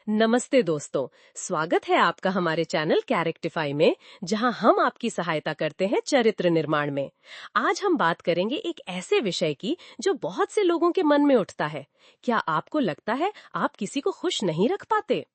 नमस्ते दोस्तों, स्वागत है आपका हमारे चैनल कैरेक्टिफाई में, जहां हम आपकी सहायता करते हैं चरित्र निर्माण में। आज हम बात करेंगे एक ऐसे विषय की जो बहुत से लोगों के मन में उठता है। क्या आपको लगता है आप किसी को खुश नहीं रख पाते?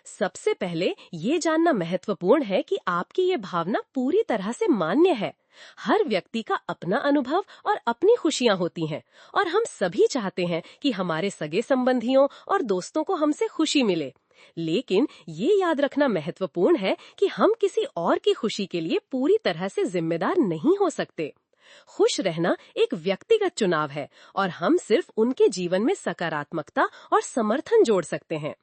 सबसे पहले ये जानना महत्वपूर्ण है कि आपकी ये भावना पूरी तरह से मान्य है। हर व्यक्ति का अपना अनुभव और अपनी खुशियां होती हैं, और हम सभी चाहते हैं कि हमारे सगे संबंधियों और दोस्तों को हमसे खुशी मिले। लेकिन ये याद रखना महत्वपूर्ण है कि हम किसी और की खुशी के लिए पूरी तरह से जिम्मेदार नहीं हो सकते। खुश रहना एक व्यक्तिगत चुनाव है, और हम सिर्फ उनके जीवन में सकारात्मकता और समर्थन जोड़ सकते हैं।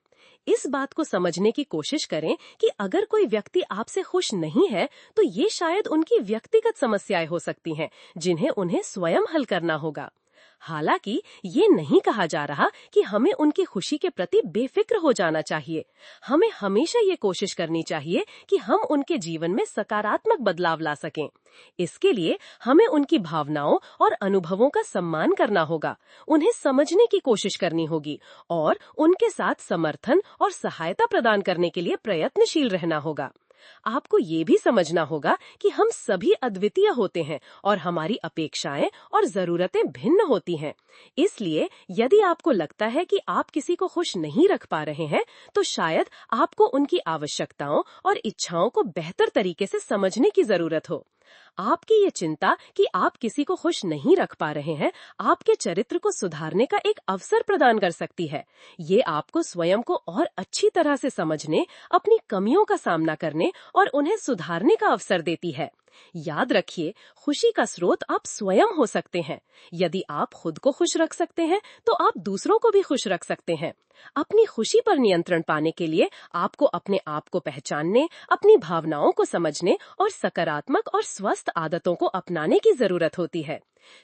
इस बात को समझने की कोशिश करें कि अगर कोई व्यक्ति आपसे खुश नहीं है, तो ये शायद उनकी व्यक्तिगत समस्याएं हो सकती हैं, जिन्हें उन्हें स्वयं हल करना होगा। हालांकि ये नहीं कहा जा रहा कि हमें उनकी खुशी के प्रति बेफिक्र हो जाना चाहिए। हमें हमेशा ये कोशिश करनी चाहिए कि हम उनके जीवन में सकारात्मक बदलाव ला सकें। इसके लिए हमें उनकी भावनाओं और अनुभवों का सम्मान करना होगा, उन्हें समझने की कोशिश करनी होगी और उनके साथ समर्थन और सहायता प्रदान करने के लिए प्रयत्नशील रहना होगा। आपको ये भी समझना होगा कि हम सभी अद्वितीय होते हैं और हमारी अपेक्षाएं और जरूरतें भिन्न होती हैं। इसलिए यदि आपको लगता है कि आप किसी को खुश नहीं रख पा रहे हैं, तो शायद आपको उनकी आवश्यकताओं और इच्छाओं को बेहतर तरीके से समझने की जरूरत हो। आपकी ये चिंता कि आप किसी को खुश नहीं रख पा रहे हैं, आपके चरित्र को सुधारने का एक अवसर प्रदान कर सकती है। ये आपको स्वयं को और अच्छी तरह से समझने, अपनी कमियों का सामना करने और उन्हें सुधारने का अवसर देती है। याद रखिए, खुशी का स्रोत आप स्वयं हो सकते हैं। यदि आप खुद को खुश रख सकते हैं, तो आप दूसरों को भी खुश रख सकते हैं। अपनी खुशी पर नियंत्रण पाने के लिए आपको अपने आप को पहचानने, अपनी भावनाओं को समझने और सकारात्मक और स्वस्थ आदतों को अपनाने की जरूरत होती है।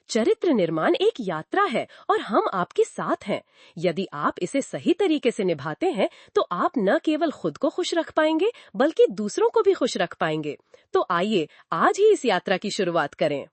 चरित्र निर्माण एक यात्रा है, और हम आपके साथ हैं। यदि आप इसे सही तरीके से निभाते हैं, तो आप न केवल खुद को खुश रख पाएंगे, बल्कि दूसरों को भी खुश रख पाएंगे। तो आइए आज ही इस यात्रा की शुरुआत करें।